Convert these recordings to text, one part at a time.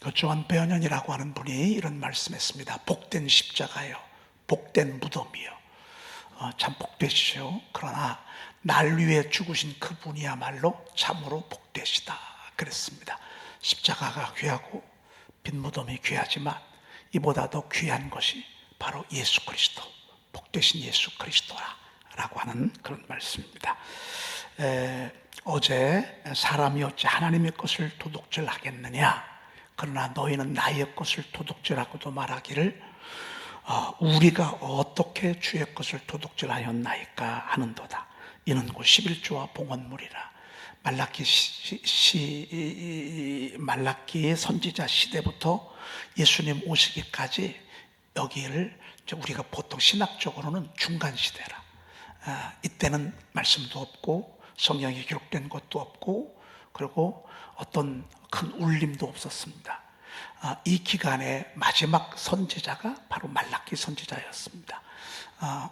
그 존 베어년이라고 하는 분이 이런 말씀했습니다. 복된 십자가요, 복된 무덤이요, 참 복되시죠. 그러나 날 위해 죽으신 그분이야말로 참으로 복되시다 그랬습니다. 십자가가 귀하고 빈 무덤이 귀하지만 이보다 더 귀한 것이 바로 예수 그리스도, 복되신 예수 그리스도라고 하는 그런 말씀입니다. 어제 사람이 어찌 하나님의 것을 도둑질하겠느냐, 그러나 너희는 나의 것을 도둑질하고도 말하기를 우리가 어떻게 주의 것을 도둑질하였나이까 하는도다. 이는 곧 11조와 봉헌물이라. 말라기 선지자 시대부터 예수님 오시기까지 여기를 우리가 보통 신학적으로는 중간 시대라. 이때는 말씀도 없고 성경에 기록된 것도 없고 그리고 어떤 큰 울림도 없었습니다. 이 기간의 마지막 선지자가 바로 말라기 선지자였습니다.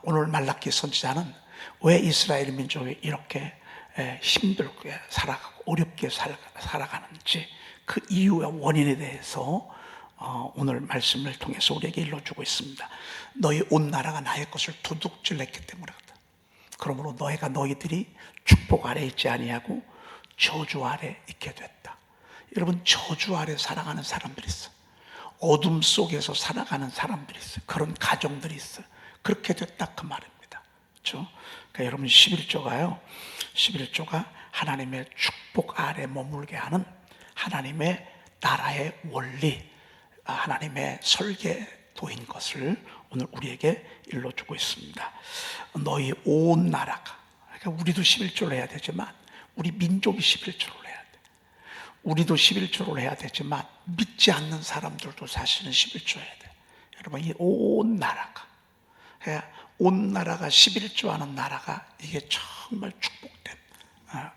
오늘 말라기 선지자는 왜 이스라엘 민족이 이렇게 힘들게 살아가고 어렵게 살아가는지 그 이유와 원인에 대해서 오늘 말씀을 통해서 우리에게 일러주고 있습니다. 너희 온 나라가 나의 것을 도둑질했기 때문에 그렇다. 그러므로 너희들이 축복 아래 있지 아니하고 저주 아래 있게 됐다. 여러분, 저주 아래 살아가는 사람들이 있어요. 어둠 속에서 살아가는 사람들이 있어요. 그런 가정들이 있어요. 그렇게 됐다 그 말입니다. 그렇죠? 그러니까 여러분 11조가 하나님의 축복 아래 머물게 하는 하나님의 나라의 원리, 하나님의 설계도인 것을 오늘 우리에게 일러주고 있습니다. 너희 온 나라가, 그러니까 우리도 11조를 해야 되지만 우리 민족이 11조를 해야 돼. 우리도 11조를 해야 되지만 믿지 않는 사람들도 사실은 11조 해야 돼. 여러분, 이 온 나라가, 온 나라가 11조 하는 나라가 이게 정말 축복된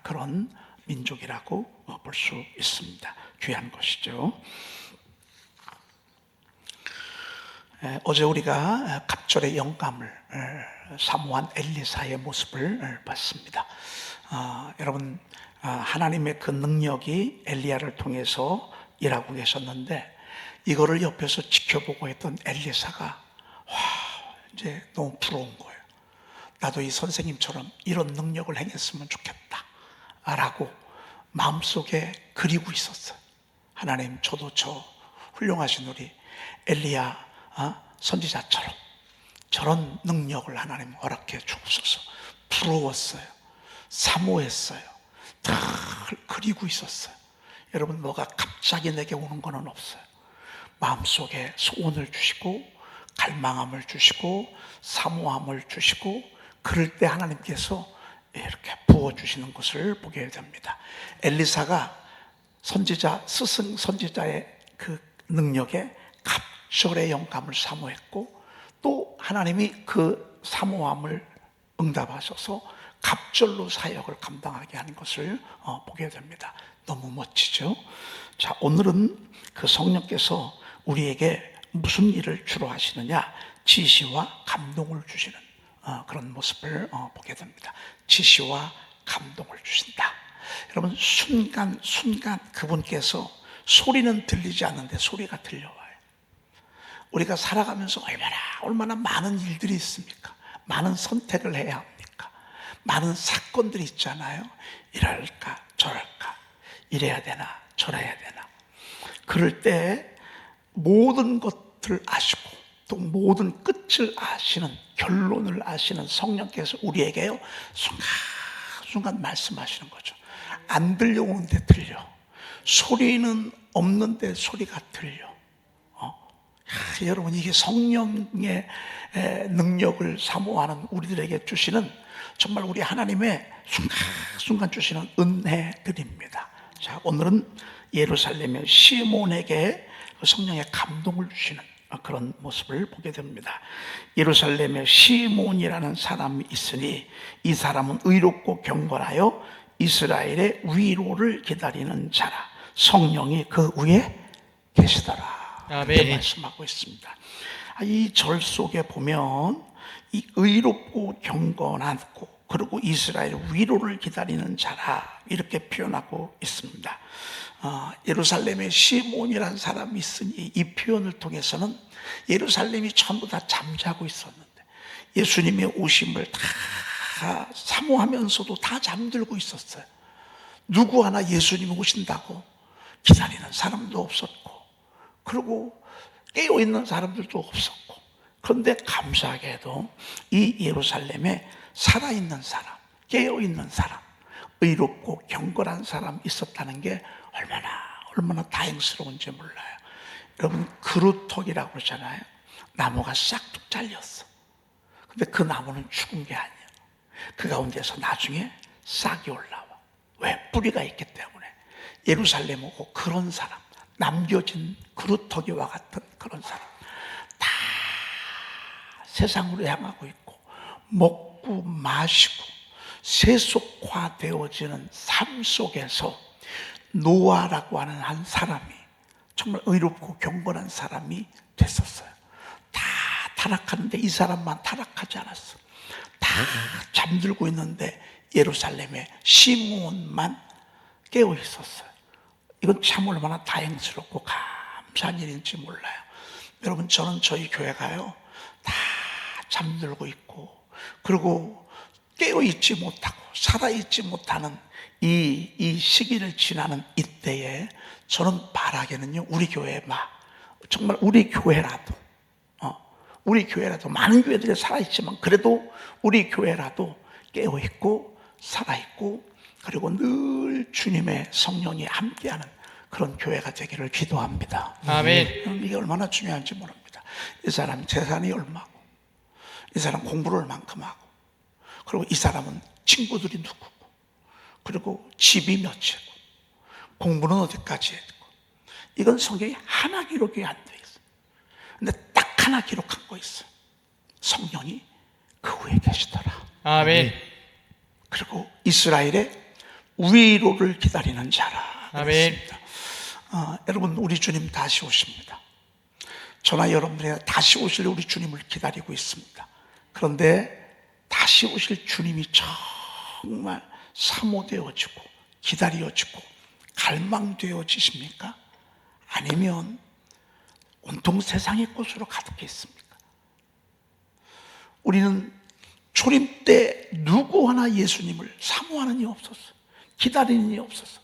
그런 민족이라고 볼 수 있습니다. 귀한 것이죠. 어제 우리가 갑절의 영감을 사모한 엘리사의 모습을 봤습니다. 여러분, 하나님의 그 능력이 엘리야를 통해서 일하고 계셨는데 이거를 옆에서 지켜보고 있던 엘리사가 이제 너무 부러운 거예요. 나도 이 선생님처럼 이런 능력을 행했으면 좋겠다 라고 마음속에 그리고 있었어요. 하나님, 저도 저 훌륭하신 우리 엘리야 선지자처럼 저런 능력을 하나님 허락해 주옵소서. 부러웠어요. 사모했어요. 다 그리고 있었어요. 여러분, 뭐가 갑자기 내게 오는 건 없어요. 마음속에 소원을 주시고 갈망함을 주시고 사모함을 주시고 그럴 때 하나님께서 이렇게 부어주시는 것을 보게 됩니다. 엘리사가 스승 선지자의 그 능력에 갑절의 영감을 사모했고 또 하나님이 그 사모함을 응답하셔서 갑절로 사역을 감당하게 하는 것을 보게 됩니다. 너무 멋지죠? 자, 오늘은 그 성령께서 우리에게 무슨 일을 주로 하시느냐? 지시와 감동을 주시는 그런 모습을 보게 됩니다. 지시와 감동을 주신다. 여러분, 순간 그분께서 소리는 들리지 않는데 소리가 들려와요. 우리가 살아가면서 얼마나 많은 일들이 있습니까? 많은 선택을 해야 합니까? 많은 사건들이 있잖아요. 이럴까 저럴까, 이래야 되나 저래야 되나. 그럴 때 모든 것을 아시고 또 모든 끝을 아시는, 결론을 아시는 성령께서 우리에게요 순간순간 말씀하시는 거죠. 안 들려오는데 들려, 소리는 없는데 소리가 들려. 여러분, 이게 성령의 능력을 사모하는 우리들에게 주시는 정말 우리 하나님의 순간순간 주시는 은혜들입니다. 자, 오늘은 예루살렘의 시몬에게 성령의 감동을 주시는 그런 모습을 보게 됩니다. 예루살렘에 시몬이라는 사람이 있으니 이 사람은 의롭고 경건하여 이스라엘의 위로를 기다리는 자라. 성령이 그 위에 계시더라. 아멘. 말씀하고 있습니다. 이 절 속에 보면 이 의롭고 경건하고 그리고 이스라엘 위로를 기다리는 자라 이렇게 표현하고 있습니다. 예루살렘에 시몬이라는 사람이 있으니 이 표현을 통해서는 예루살렘이 전부 다 잠자고 있었는데 예수님의 오심을 다 사모하면서도 다 잠들고 있었어요. 누구 하나 예수님이 오신다고 기다리는 사람도 없었고, 그리고 깨어있는 사람들도 없었고, 그런데 감사하게도 이 예루살렘에 살아있는 사람, 깨어있는 사람, 의롭고 경건한 사람 있었다는 게 얼마나 다행스러운지 몰라요. 여러분, 그루터기라고 그러잖아요. 나무가 싹둑 잘렸어. 근데 그 나무는 죽은 게 아니에요. 그 가운데서 나중에 싹이 올라와. 왜? 뿌리가 있기 때문에. 예루살렘 오고 그런 사람, 남겨진 그루터기와 같은 그런 사람, 다 세상으로 향하고 있고 먹고 마시고 세속화되어지는 삶 속에서 노아라고 하는 한 사람이 정말 의롭고 경건한 사람이 됐었어요. 다 타락하는데 이 사람만 타락하지 않았어. 다 잠들고 있는데 예루살렘에 시므온만 깨어 있었어요. 이건 참 얼마나 다행스럽고 감사한 일인지 몰라요. 여러분, 저는 저희 교회가요, 다 잠들고 있고, 그리고 깨어있지 못하고 살아있지 못하는 이 시기를 지나는 이때에 저는 바라기는요, 우리 교회 정말 우리 교회라도 많은 교회들이 살아있지만 그래도 우리 교회라도 깨어있고 살아있고, 그리고 늘 주님의 성령이 함께하는 그런 교회가 되기를 기도합니다. 아멘. 이게 얼마나 중요한지 모릅니다. 이 사람 재산이 얼마고, 이 사람 공부를 얼만큼 하고, 그리고 이 사람은 친구들이 누구고, 그리고 집이 몇이고, 공부는 어디까지 했고, 이건 성경이 하나 기록이 안 돼 있어요. 근데 딱 하나 기록한 거 있어요. 성령이 그 후에 계시더라. 아멘. 그리고 이스라엘의 위로를 기다리는 자라 그랬습니다. 여러분, 우리 주님 다시 오십니다. 저나 여러분이 다시 오실 우리 주님을 기다리고 있습니다. 그런데 다시 오실 주님이 정말 사모되어지고 기다려지고 갈망되어지십니까? 아니면 온통 세상의 꽃으로 가득해 있습니까? 우리는 초림 때 누구 하나 예수님을 사모하는 이 없었어. 기다리는 이 없었어.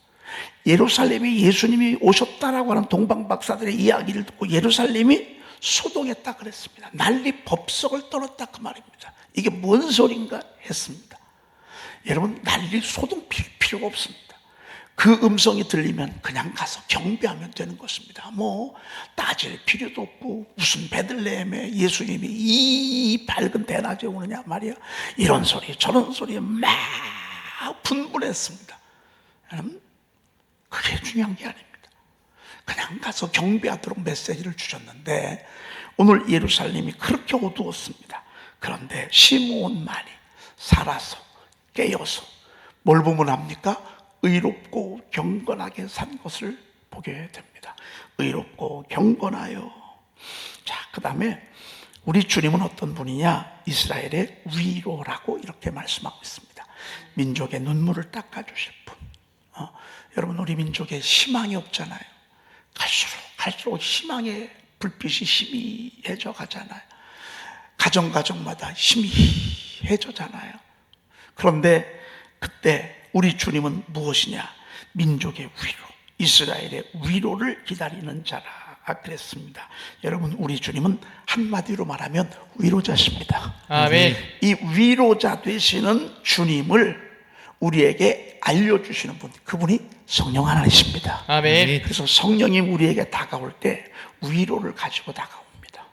예루살렘에 예수님이 오셨다라고 하는 동방박사들의 이야기를 듣고 예루살렘이 소동했다 그랬습니다. 난리 법석을 떨었다 그 말입니다. 이게 뭔 소린가 했습니다. 여러분, 난리 소동 필 필요가 없습니다. 그 음성이 들리면 그냥 가서 경배하면 되는 것입니다. 따질 필요도 없고, 무슨 베들레헴에 예수님이 이 밝은 대낮에 오느냐 말이야. 이런 소리 저런 소리에 막 분분했습니다. 여러분, 그게 중요한 게 아닙니다. 그냥 가서 경배하도록 메시지를 주셨는데 오늘 예루살렘이 그렇게 어두웠습니다. 그런데 시므온만이 살아서 깨어서 뭘 보면 합니까? 의롭고 경건하게 산 것을 보게 됩니다. 의롭고 경건하여. 자, 그 다음에 우리 주님은 어떤 분이냐? 이스라엘의 위로라고 이렇게 말씀하고 있습니다. 민족의 눈물을 닦아주실 분. 여러분, 우리 민족에 희망이 없잖아요. 갈수록 희망의 불빛이 희미해져 가잖아요. 가정마다 희미해져잖아요. 그런데 그때 우리 주님은 무엇이냐? 민족의 위로, 이스라엘의 위로를 기다리는 자라 그랬습니다. 여러분, 우리 주님은 한마디로 말하면 위로자십니다. 아멘. 이 위로자 되시는 주님을 우리에게 알려주시는 분, 그분이 성령 하나이십니다. 아멘. 그래서 성령이 우리에게 다가올 때 위로를 가지고 다가옵니다.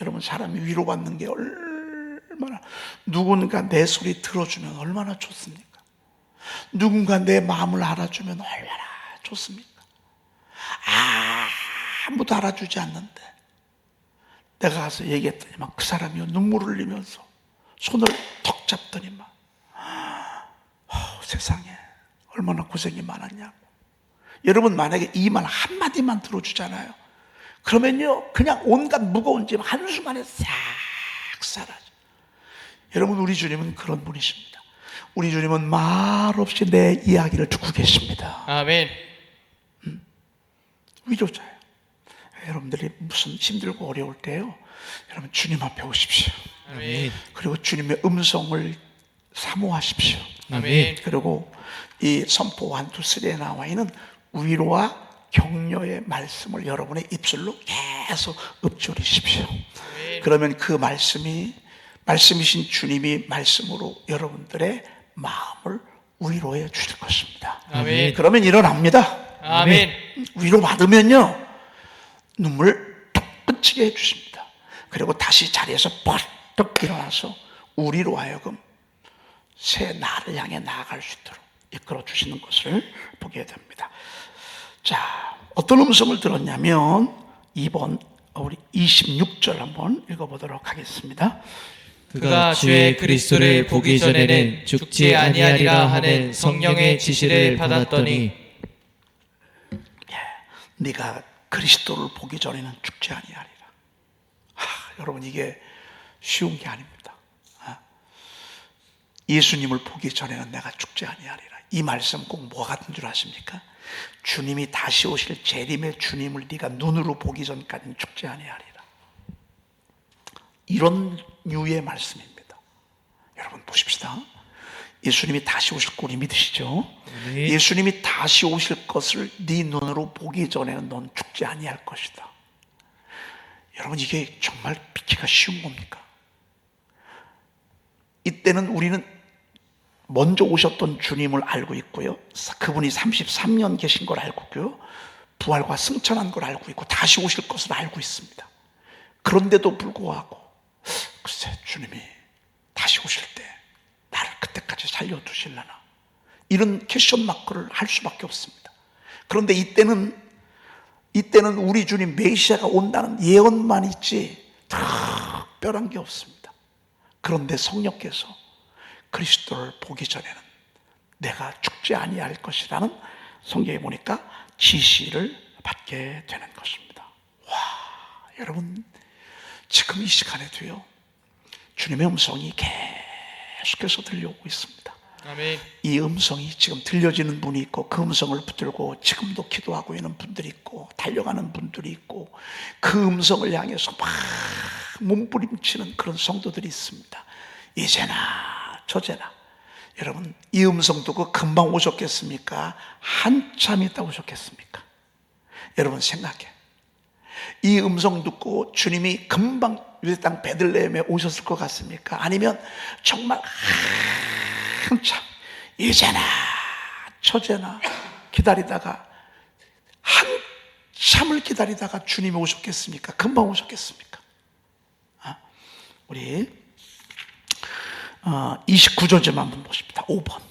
여러분, 사람이 위로받는 게 얼마나, 누군가 내 소리 들어주면 얼마나 좋습니까? 누군가 내 마음을 알아주면 얼마나 좋습니까? 아무도 알아주지 않는데 내가 가서 얘기했더니만 그 사람이 눈물을 흘리면서 손을 턱 잡더니만 세상에 얼마나 고생이 많았냐고. 여러분, 만약에 이 말 한마디만 들어주잖아요. 그러면요, 그냥 온갖 무거운 짐 한순간에 싹 사라져. 여러분, 우리 주님은 그런 분이십니다. 우리 주님은 말 없이 내 이야기를 듣고 계십니다. 아멘. 위로자예요. 여러분들이 무슨 힘들고 어려울 때요, 여러분 주님 앞에 오십시오. 아멘. 그리고 주님의 음성을 사모하십시오. 아멘. 그리고 이 선포 1, 2, 3에 나와 있는 위로와 격려의 말씀을 여러분의 입술로 계속 읊조리십시오. 그러면 그 말씀이신 주님이 말씀으로 여러분들의 마음을 위로해 주실 것입니다. 아멘. 그러면 일어납니다. 아멘. 위로 받으면요, 눈물 툭 끊치게 해주십니다. 그리고 다시 자리에서 벌떡 일어나서 우리로 하여금 새 날을 향해 나아갈 수 있도록 이끌어 주시는 것을 보게 됩니다. 자, 어떤 음성을 들었냐면 2번 우리 26절 한번 읽어보도록 하겠습니다. 그가 주의 그리스도를 보기 전에는 죽지 아니하리라 하는 성령의 지시를 받았더니 네가 그리스도를 보기 전에는 죽지 아니하리라. 여러분, 이게 쉬운 게 아닙니다. 예수님을 보기 전에는 내가 죽지 아니하리라. 이 말씀 꼭 뭐 같은 줄 아십니까? 주님이 다시 오실 재림의 주님을 네가 눈으로 보기 전까지는 죽지 아니하리라. 이런 류의 말씀입니다. 여러분 보십시다. 예수님이 다시 오실 거 우리 믿으시죠? 네. 예수님이 다시 오실 것을 네 눈으로 보기 전에는 넌 죽지 아니할 것이다. 여러분, 이게 정말 믿기가 쉬운 겁니까? 이때는 우리는 먼저 오셨던 주님을 알고 있고요, 그분이 33년 계신 걸 알고 있고요, 부활과 승천한 걸 알고 있고 다시 오실 것을 알고 있습니다. 그런데도 불구하고 글쎄, 주님이 다시 오실 때 나를 그때까지 살려두실려나, 이런 퀘션 마크를 할 수밖에 없습니다. 그런데 이때는 우리 주님 메시아가 온다는 예언만 있지 특별한 게 없습니다. 그런데 성령께서 그리스도를 보기 전에는 내가 죽지 아니할 것이라는, 성경에 보니까 지시를 받게 되는 것입니다. 와, 여러분, 지금 이 시간에도요, 주님의 음성이 계속해서 들려오고 있습니다. 아멘. 이 음성이 지금 들려지는 분이 있고, 그 음성을 붙들고 지금도 기도하고 있는 분들이 있고, 달려가는 분들이 있고, 그 음성을 향해서 막 몸부림치는 그런 성도들이 있습니다. 이제나 저제나. 여러분, 이 음성 듣고 금방 오셨겠습니까? 한참 있다 오셨겠습니까? 여러분 생각해. 이 음성 듣고 주님이 금방 유대 땅 베들레헴에 오셨을 것 같습니까? 아니면 정말 한참, 이제나 저제나 기다리다가, 한참을 기다리다가 주님이 오셨겠습니까? 금방 오셨겠습니까? 우리 29절 좀 한번 보십시다. 5번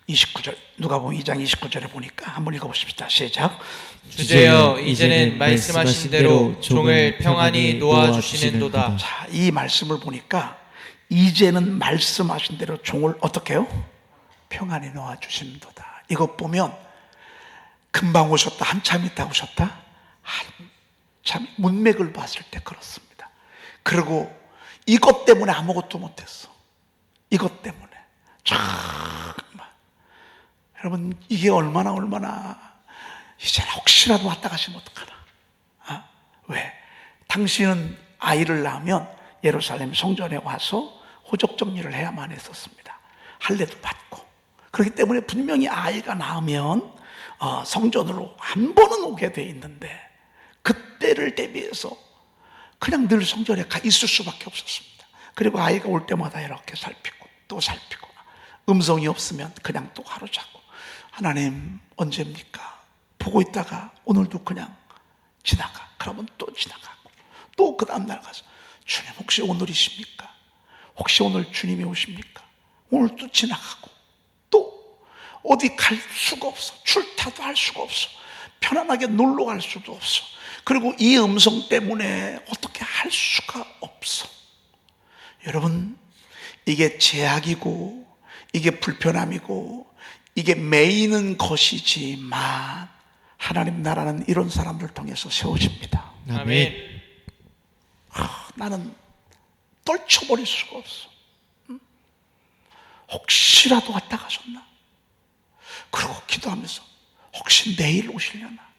29절, 누가복음 2장 29절에 보니까 한번 읽어보십시다. 시작. 주제여, 이제는 말씀하신 대로 종을 평안히 놓아주시는도다. 자, 이 말씀을 보니까 이제는 말씀하신 대로 종을 어떻게 해요? 평안히 놓아주시는도다. 이것 보면 금방 오셨다, 한참 있다 오셨다, 한참, 문맥을 봤을 때 그렇습니다. 그리고 이것 때문에 아무것도 못했어. 이것 때문에 정말, 여러분, 이게 얼마나 이제 혹시라도 왔다 가시면 어떡하나. 왜? 당신은 아이를 낳으면 예루살렘 성전에 와서 호적 정리를 해야만 했었습니다. 할례도 받고. 그렇기 때문에 분명히 아이가 낳으면 성전으로 한 번은 오게 돼 있는데, 그때를 대비해서 그냥 늘 성전에 가 있을 수밖에 없었습니다. 그리고 아이가 올 때마다 이렇게 살피고 또 살피고, 음성이 없으면 그냥 또 하루 자고, 하나님 언제입니까? 보고 있다가 오늘도 그냥 지나가. 그러면 또 지나가고, 또 그 다음날 가서 주님 혹시 오늘이십니까? 혹시 오늘 주님이 오십니까? 오늘 또 지나가고, 또 어디 갈 수가 없어. 출타도 할 수가 없어. 편안하게 놀러 갈 수도 없어. 그리고 이 음성 때문에 어떻게 할 수가 없어. 여러분, 이게 제약이고 이게 불편함이고 이게 매이는 것이지만, 하나님 나라는 이런 사람들 통해서 세워집니다. 아멘. 나는 떨쳐버릴 수가 없어. 혹시라도 왔다 가셨나? 그리고 기도하면서 혹시 내일 오시려나?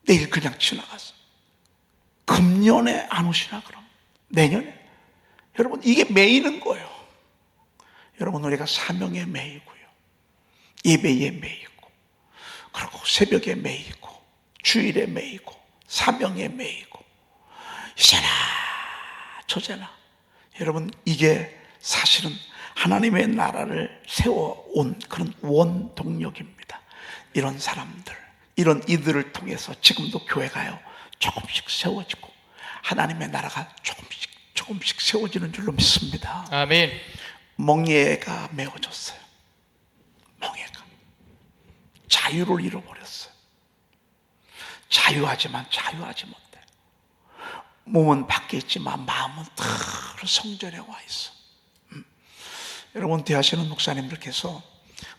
내일 그냥 지나갔어. 금년에 안 오시나 그럼? 내년에? 여러분, 이게 매이는 거예요. 여러분, 우리가 사명에 매이고요, 예배에 매이고, 그리고 새벽에 매이고, 주일에 매이고, 사명에 매이고, 이제나 저제나. 여러분, 이게 사실은 하나님의 나라를 세워온 그런 원동력입니다. 이런 사람들, 이런 이들을 통해서 지금도 교회가요 조금씩 세워지고 하나님의 나라가 조금씩 세워지는 줄로 믿습니다. 아멘. 멍에가 메어졌어요. 멍에가 자유를 잃어버렸어요. 자유하지만 자유하지 못해. 몸은 밖에 있지만 마음은 늘 성전에 와 있어. 여러분, 은퇴하시는 목사님들께서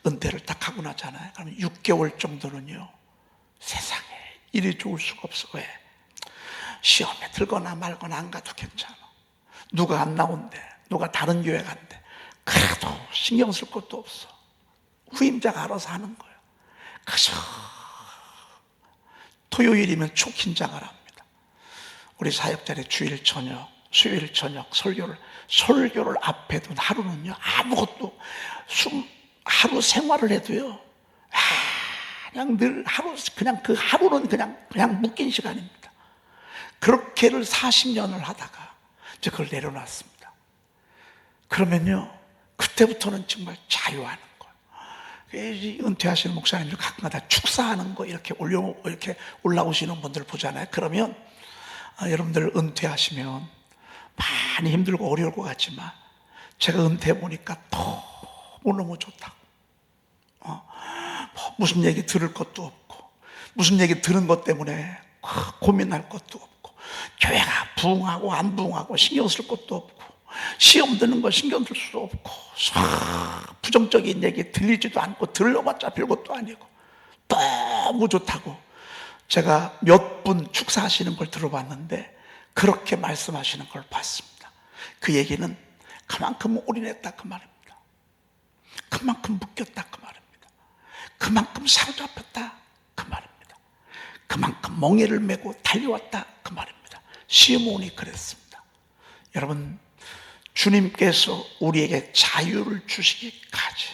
은퇴를 딱 하고 나잖아요. 그러면 6개월 정도는요 세상에 일이 좋을 수가 없어. 왜? 시험에 들거나 말거나 안 가도 괜찮아. 누가 안 나온대, 누가 다른 교회 간대. 그래도 신경 쓸 것도 없어. 후임자가 알아서 하는 거예요. 그래서 토요일이면 초긴장을 합니다. 우리 사역자의 주일 저녁, 수요일 저녁 설교를 앞에 둔 하루는요 아무것도 하루 생활을 해도요 그냥 늘 그냥 그 하루는 그냥 묶인 시간입니다. 그렇게를 40년을 하다가 이제 그걸 내려놨습니다. 그러면요 그때부터는 정말 자유하는 거예요. 은퇴하시는 목사님들 가끔가다 축사하는 거 이렇게 올라오시는 분들 보잖아요. 그러면 여러분들 은퇴하시면 많이 힘들고 어려울 것 같지만 제가 은퇴해 보니까 너무너무 좋다고. 무슨 얘기 들을 것도 없고, 무슨 얘기 들은 것 때문에 고민할 것도 없고, 교회가 부흥하고 안 부흥하고 신경 쓸 것도 없고, 시험 드는 거 신경 쓸 수도 없고, 부정적인 얘기 들리지도 않고 들러봤자 별것도 아니고 너무 좋다고. 제가 몇 분 축사하시는 걸 들어봤는데 그렇게 말씀하시는 걸 봤습니다. 그 얘기는 그만큼 올인했다 그 말입니다. 그만큼 묶였다 그 말입니다. 그만큼 사로잡혔다 그 말입니다. 그만큼 멍에를 메고 달려왔다 그 말입니다. 시몬이 그랬습니다. 여러분, 주님께서 우리에게 자유를 주시기까지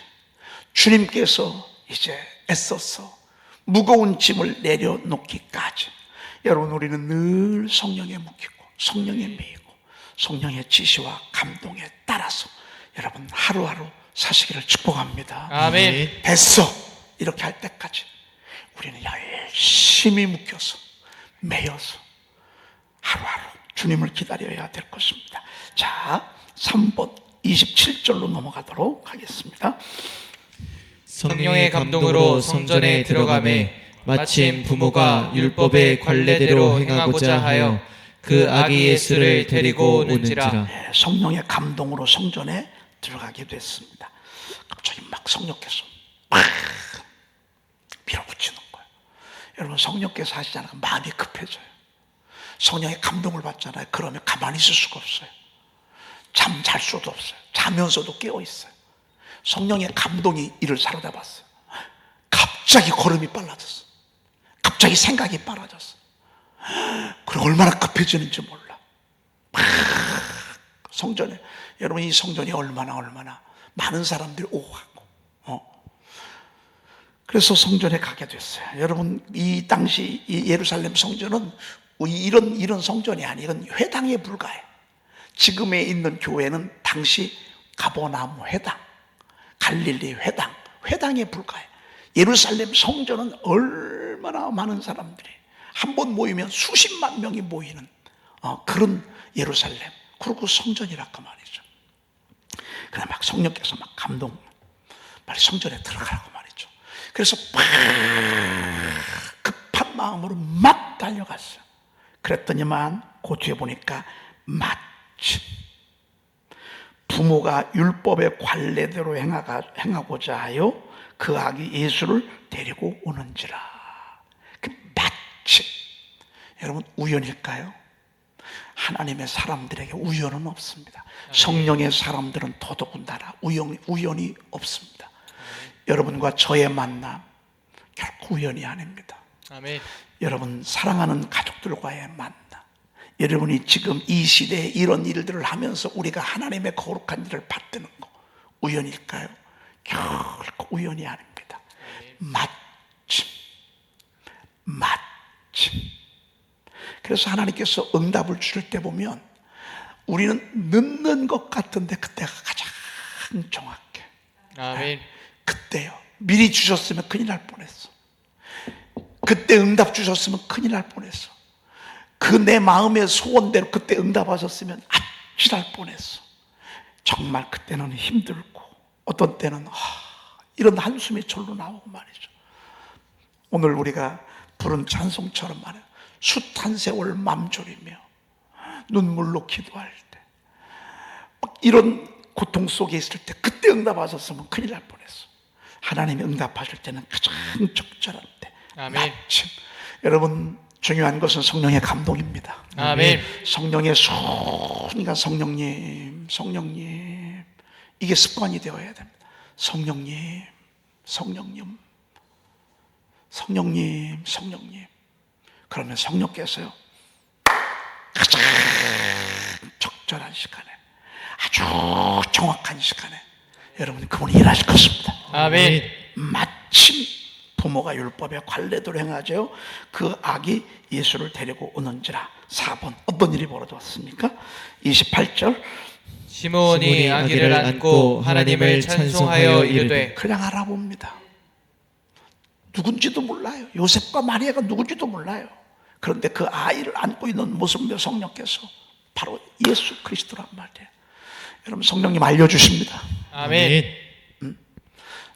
주님께서 이제 애써서 무거운 짐을 내려놓기까지 여러분, 우리는 늘 성령에 묶이고 성령에 매이고 성령의 지시와 감동에 따라서 여러분 하루하루 사시기를 축복합니다. 아멘. 됐어 이렇게 할 때까지 우리는 열심히 묶여서 매여서 하루하루 주님을 기다려야 될 것입니다. 자, 3번 27절로 넘어가도록 하겠습니다. 성령의 감동으로 성전에 들어가매 마침 부모가 율법의 관례대로 행하고자 하여 그 아기 예수를 데리고 오는지라. 성령의 감동으로 성전에 들어가게 됐습니다. 갑자기 막 성령께서 막 밀어붙이는 거예요. 여러분, 성령께서 하시잖아요. 마음이 급해져요. 성령의 감동을 받잖아요. 그러면 가만히 있을 수가 없어요. 잠 잘 수도 없어요. 자면서도 깨어 있어요. 성령의 감동이 이를 사로잡았어요. 갑자기 걸음이 빨라졌어. 갑자기 생각이 빨라졌어. 그리고 얼마나 급해지는지 몰라. 성전에, 여러분, 이 성전이 얼마나 많은 사람들이 오고 가고, 그래서 성전에 가게 됐어요. 여러분, 이 당시 이 예루살렘 성전은 이런 성전이 아니에요. 이건 회당에 불과해. 지금에 있는 교회는 당시 가버나움 회당, 갈릴리 회당에 불과해. 예루살렘 성전은 얼마나 많은 사람들이 한 번 모이면 수십만 명이 모이는 그런 예루살렘, 그리고 성전이라고 말이죠. 그래 막 성령께서 막 감동, 빨리 성전에 들어가라고 말이죠. 그래서 막 급한 마음으로 막 달려갔어요. 그랬더니만 그 뒤에 보니까 마침 부모가 율법의 관례대로 행하고자 하여 그 아기 예수를 데리고 오는지라. 그 마침. 여러분, 우연일까요? 하나님의 사람들에게 우연은 없습니다. 성령의 사람들은 더더군다나 우연이 없습니다. 여러분과 저의 만남 결코 우연이 아닙니다. 아멘. 여러분 사랑하는 가족들과의 만남, 여러분이 지금 이 시대에 이런 일들을 하면서 우리가 하나님의 거룩한 일을 받드는 거 우연일까요? 결코 우연이 아닙니다. 마침. 그래서 하나님께서 응답을 주실 때 보면 우리는 늦는 것 같은데 그때가 가장 정확해. 아멘. 그때요. 미리 주셨으면 큰일 날 뻔했어. 그때 응답 주셨으면 큰일 날 뻔했어. 그 내 마음의 소원대로 그때 응답하셨으면 아찔할 뻔했어. 정말 그때는 힘들고 어떤 때는 이런 한숨이 절로 나오고 말이죠. 오늘 우리가 부른 찬송처럼 말해요. 숱한 세월 맘졸이며 눈물로 기도할 때 막 이런 고통 속에 있을 때 그때 응답하셨으면 큰일 날 뻔했어. 하나님이 응답하실 때는 가장 적절한 때. 아멘. 마침. 여러분 중요한 것은 성령의 감동입니다. 아멘. 성령의 손이가 성령님 이게 습관이 되어야 됩니다. 성령님 그러면 성령께서요 가장 적절한 시간에 아주 정확한 시간에 여러분 그분이 일하실 것입니다. 아멘. 마침 부모가 율법에 관례대로 행하죠. 그 악이 예수를 데리고 오는지라. 4번 어떤 일이 벌어졌습니까? 28절 시므온이 아기를 안고 하나님을 찬송하여 이르되. 그냥 알아봅니다. 누군지도 몰라요. 요셉과 마리아가 누군지도 몰라요. 그런데 그 아이를 안고 있는 모습을 성령께서 바로 예수 그리스도란 말이에요. 여러분 성령님 알려주십니다. 아멘.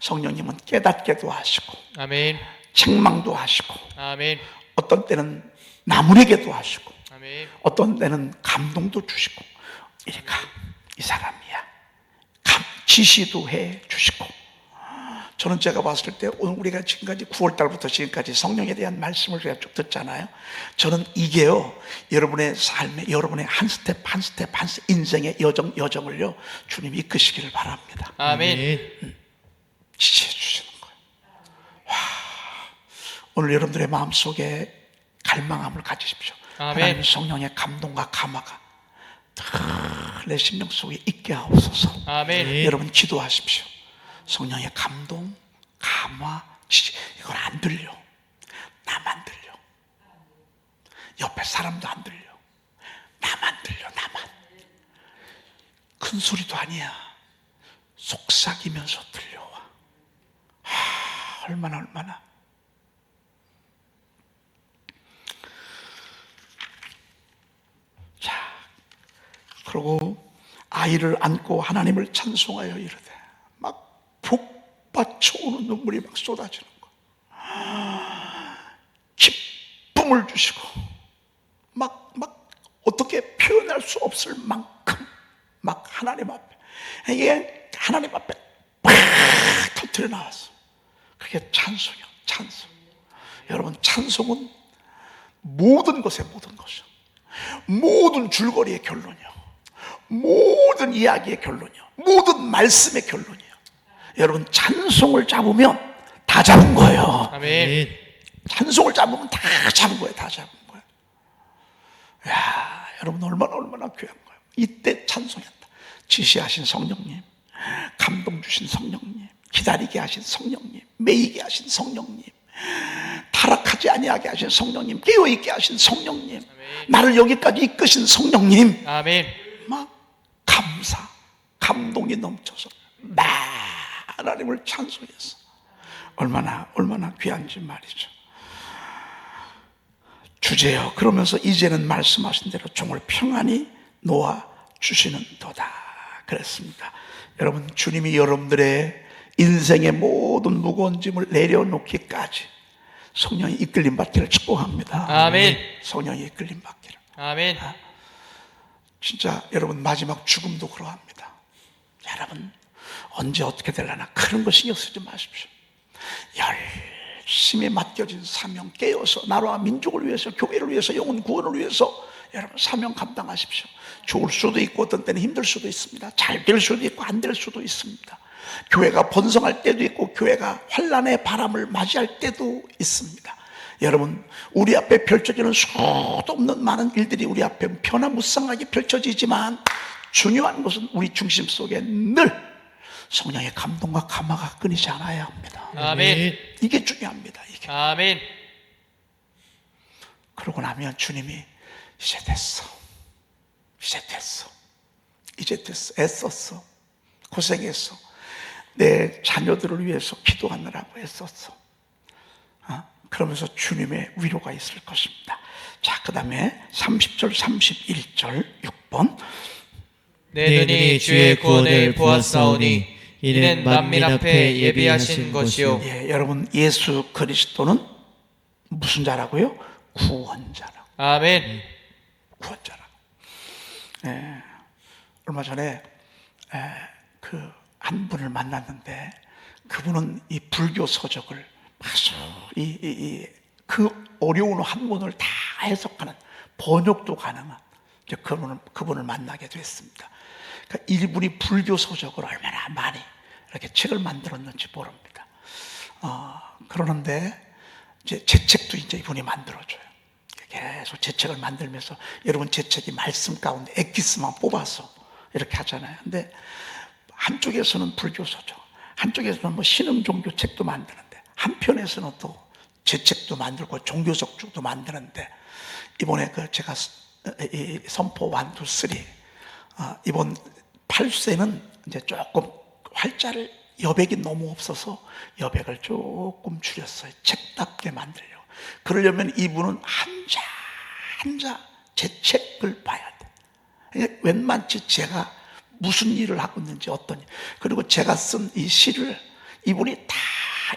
성령님은 깨닫게도 하시고 아멘. 책망도 하시고 아멘. 어떤 때는 나무래게도 하시고 아멘. 어떤 때는 감동도 주시고 이리가 이 사람이야 지시도 해 주시고. 저는 제가 봤을 때 오늘 우리가 지금까지 9월달부터 지금까지 성령에 대한 말씀을 제가 쭉 듣잖아요. 저는 이게요 여러분의 삶에 여러분의 한 스텝 한 스텝 인생의 여정을요 주님이 이끄시기를 바랍니다. 아멘. 지시해 주시는 거예요. 오늘 여러분들의 마음속에 갈망함을 가지십시오. 아멘. 하나님 성령의 감동과 감화가 내 심령 속에 있게 하옵소서. 아멘. 여러분 기도하십시오. 성령의 감동, 감화, 지시 이걸 안 들려. 나만 들려. 옆에 사람도 안 들려. 나만 들려. 나만. 큰 소리도 아니야. 속삭이면서 들려와. 얼마나 자, 그리고 아이를 안고 하나님을 찬송하여 이르되 막 북받쳐오는 눈물이 막 쏟아지는 거야. 기쁨을 주시고 막 어떻게 표현할 수 없을 만큼 막 하나님 앞에 이게 하나님 앞에 막 터뜨려 나왔어. 그게 찬송이야. 찬송. 여러분 찬송은 모든 것의 모든 것이야. 모든 줄거리의 결론이야. 모든 이야기의 결론이야. 모든 말씀의 결론이야. 여러분 찬송을 잡으면 다 잡은 거예요. 아멘. 찬송을 잡으면 다 잡은 거예요. 다 잡은 거예요. 야, 여러분 얼마나 귀한 거예요. 이때 찬송했다. 지시하신 성령님, 감동 주신 성령님, 기다리게 하신 성령님, 매이게 하신 성령님, 타락하지 아니하게 하신 성령님, 깨어있게 하신 성령님, 아멘. 나를 여기까지 이끄신 성령님, 아멘. 막 감동이 넘쳐서 하나님을 찬송했어. 얼마나 귀한지 말이죠. 주제요. 그러면서 이제는 말씀하신 대로 종을 평안히 놓아 주시는 도다. 그랬습니다. 여러분 주님이 여러분들의 인생의 모든 무거운 짐을 내려놓기까지 성령이 이끌림 받기를 축복합니다. 아멘. 성령이 이끌림 받기를. 아멘. 진짜 여러분 마지막 죽음도 그러합니다. 여러분 언제 어떻게 되려나 그런 거 신경 쓰지 마십시오. 열심히 맡겨진 사명 깨어서 나라와 민족을 위해서, 교회를 위해서, 영혼 구원을 위해서 여러분 사명 감당하십시오. 좋을 수도 있고 어떤 때는 힘들 수도 있습니다. 잘 될 수도 있고 안 될 수도 있습니다. 교회가 번성할 때도 있고 교회가 환란의 바람을 맞이할 때도 있습니다. 여러분, 우리 앞에 펼쳐지는 수도 없는 많은 일들이 우리 앞에 변화무쌍하게 펼쳐지지만 중요한 것은 우리 중심 속에 늘 성령의 감동과 감화가 끊이지 않아야 합니다. 아멘. 이게 중요합니다. 이게. 아멘. 그러고 나면 주님이 이제 됐어. 이제 됐어. 이제 됐어. 애썼어. 고생했어. 내 자녀들을 위해서 기도하느라고 애썼어. 그러면서 주님의 위로가 있을 것입니다. 자, 그 다음에 30절, 31절, 6번. 내 눈이 주의 구원을 보았사오니 이는 만민 앞에 예비하신 것이요. 예, 여러분, 예수 그리스도는 무슨 자라고요? 구원자라고. 아멘. 구원자라고. 예, 얼마 전에 그 한 분을 만났는데 그분은 이 불교 서적을 아주 그 어려운 한문을 다 해석하는 번역도 가능한 이제 그분을 만나게 됐습니다. 그러니까 이분이 불교 서적을 얼마나 많이 이렇게 책을 만들었는지 모릅니다. 그러는데 이제 제 책도 이제 이분이 만들어줘요. 계속 제 책을 만들면서 여러분 제 책이 말씀 가운데 엑기스만 뽑아서 이렇게 하잖아요. 근데 한쪽에서는 불교 서적, 한쪽에서는 뭐 신흥 종교 책도 만드는데 한편에서는 또 제 책도 만들고 종교적 쪽도 만드는데 이번에 그 제가 이 선포 1, 2, 3 이번 8세는 이제 조금 활자를 여백이 너무 없어서 여백을 조금 줄였어요. 책답게 만들려고. 그러려면 이분은 한자 한자 제 책을 봐야 돼. 그러니까 웬만치 제가 무슨 일을 하고 있는지 어떤 일, 그리고 제가 쓴 이 시를 이분이 다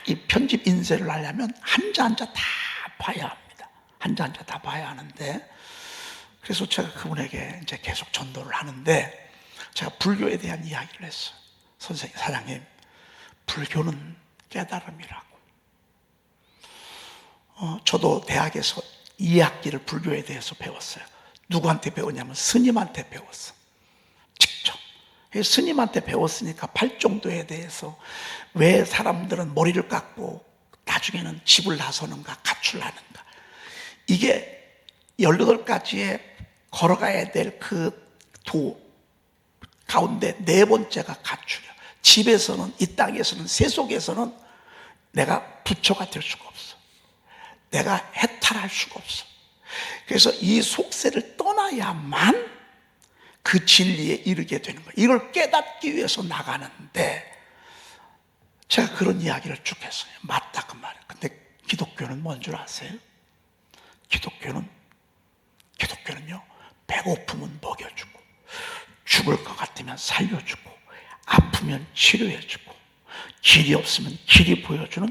이 편집 인쇄를 하려면 한자 한자 다 봐야 합니다. 한자 한자 다 봐야 하는데, 그래서 제가 그분에게 이제 계속 전도를 하는데 제가 불교에 대한 이야기를 했어요. 선생님, 사장님, 불교는 깨달음이라고. 저도 대학에서 2학기를 불교에 대해서 배웠어요. 누구한테 배웠냐면 스님한테 배웠어. 직접. 스님한테 배웠으니까 팔정도에 대해서 왜 사람들은 머리를 깎고 나중에는 집을 나서는가, 가출하는가. 이게 18가지의 걸어가야 될 그 도 가운데 4번째가 가출이야. 집에서는, 이 땅에서는, 세속에서는 내가 부처가 될 수가 없어. 내가 해탈할 수가 없어. 그래서 이 속세를 떠나야만 그 진리에 이르게 되는 거예요. 이걸 깨닫기 위해서 나가는데 제가 그런 이야기를 쭉 했어요. 맞다 그 말이에요. 근데 기독교는 뭔 줄 아세요? 기독교는요, 배고프면 먹여주고, 죽을 것 같으면 살려주고, 아프면 치료해주고, 길이 없으면 길이 보여주는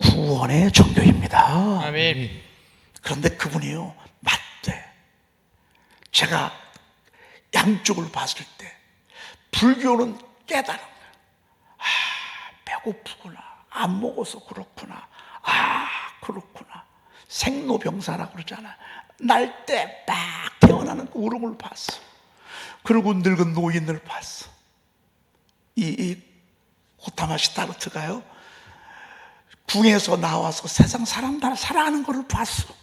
구원의 종교입니다. 아멘. 그런데 그분이요, 맞대. 제가 양쪽을 봤을 때 불교는 깨달은 거야. 배고프구나, 안 먹어서 그렇구나, 그렇구나. 생로병사라고 그러잖아. 날 때 막 태어나는 그 울음을 봤어. 그리고 늙은 노인을 봤어. 이 고타마 시타르트가요, 궁에서 나와서 세상 사람들 살아가는 것을 봤어.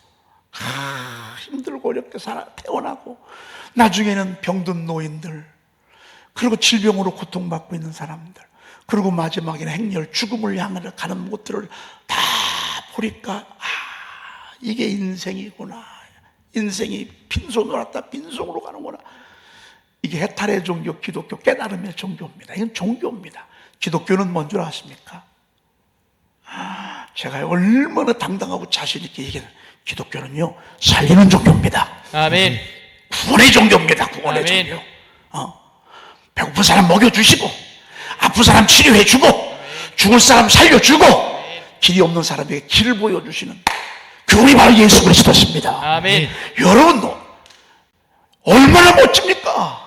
힘들고 어렵게 태어나고, 나중에는 병든 노인들, 그리고 질병으로 고통받고 있는 사람들, 그리고 마지막에는 행렬, 죽음을 향해 가는 것들을 다 보니까 이게 인생이구나. 인생이 빈손으로 왔다 빈손으로 가는구나. 이게 해탈의 종교, 기독교, 깨달음의 종교입니다. 이건 종교입니다. 기독교는 뭔 줄 아십니까? 제가 얼마나 당당하고 자신 있게 얘기해요. 기독교는요, 살리는 종교입니다. 아멘. 구원의 종교입니다. 구원의 아멘. 종교. 배고픈 사람 먹여주시고, 아픈 사람 치료해주고, 죽을 사람 살려주고, 길이 없는 사람에게 길을 보여주시는 그분이 바로 예수 그리스도십니다. 아멘. 여러분도 얼마나 멋집니까?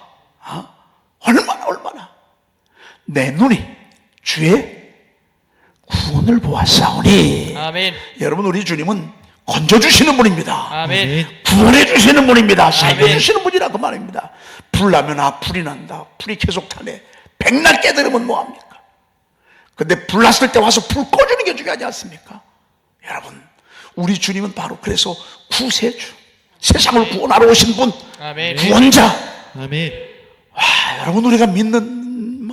얼마나 내 눈이 주의 구원을 보았사오니. 아멘. 여러분, 우리 주님은 건져주시는 분입니다. 아멘. 구원해주시는 분입니다. 살려주시는 분이라 그 말입니다. 불 나면 불이 난다. 불이 계속 타네. 백날 깨달으면 뭐합니까? 근데 불 났을 때 와서 불 꺼주는 게 중요하지 않습니까? 여러분, 우리 주님은 바로 그래서 구세주, 세상을 구원하러 오신 분, 아멘. 구원자. 아멘. 여러분, 우리가 믿는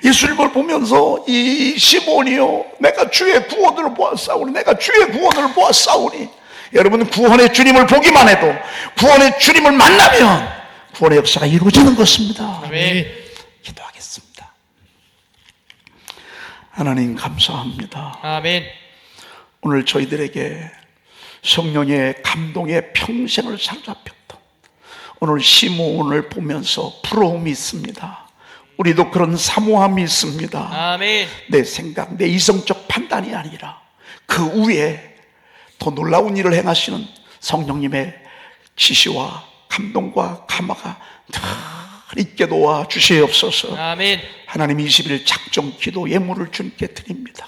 예수님을 보면서 이 시몬이요, 내가 주의 구원을 보았사오니, 내가 주의 구원을 보았사오니. 여러분, 구원의 주님을 보기만 해도, 구원의 주님을 만나면 구원의 역사가 이루어지는 것입니다. 아멘. 기도하겠습니다. 하나님 감사합니다. 아멘. 오늘 저희들에게 성령의 감동에 평생을 사로잡혔던 오늘 시몬을 보면서 부러움이 있습니다. 우리도 그런 사모함이 있습니다. 아멘. 내 생각, 내 이성적 판단이 아니라 그 위에 더 놀라운 일을 행하시는 성령님의 지시와 감동과 감화가 늘 있게 도와 주시옵소서. 아멘. 하나님 20일 작정 기도 예물을 주님께 드립니다.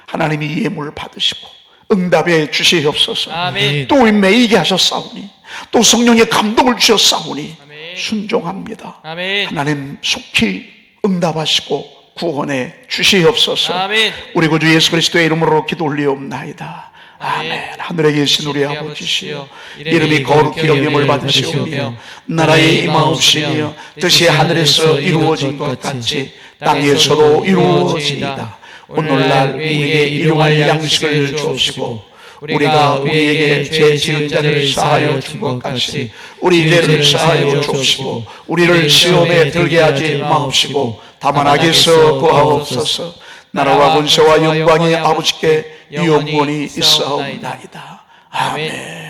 하나님이 이 예물을 받으시고 응답해 주시옵소서. 아멘. 또 매이게 하셨사오니, 또 성령의 감동을 주셨사오니 아멘. 순종합니다. 아멘. 하나님 속히 응답하시고 구원해 주시옵소서. 아멘. 우리 구주 예수 그리스도의 이름으로 기도 올리옵나이다. 아멘. 아멘. 하늘에 계신 우리 아버지시여, 아버지시여, 이름이 이름이 거룩히 여김을 여김을 받으시오며 받으시오며 나라의 임하옵시며 뜻이 하늘에서 이루어진 것 같이 땅에서도 이루어지이다. 오늘날 우리에게 일용할 양식을 주옵시고 우리가 우리에게 죄 지은 자를 사하여 준 것 같이 우리 죄를 사하여 주옵시고 우리를 시험에 들게 하지 마옵시고 다만 악에서 구하옵소서. 나라와 권세와 영광이 아버지께 영원히 있사옵나이다. 아멘.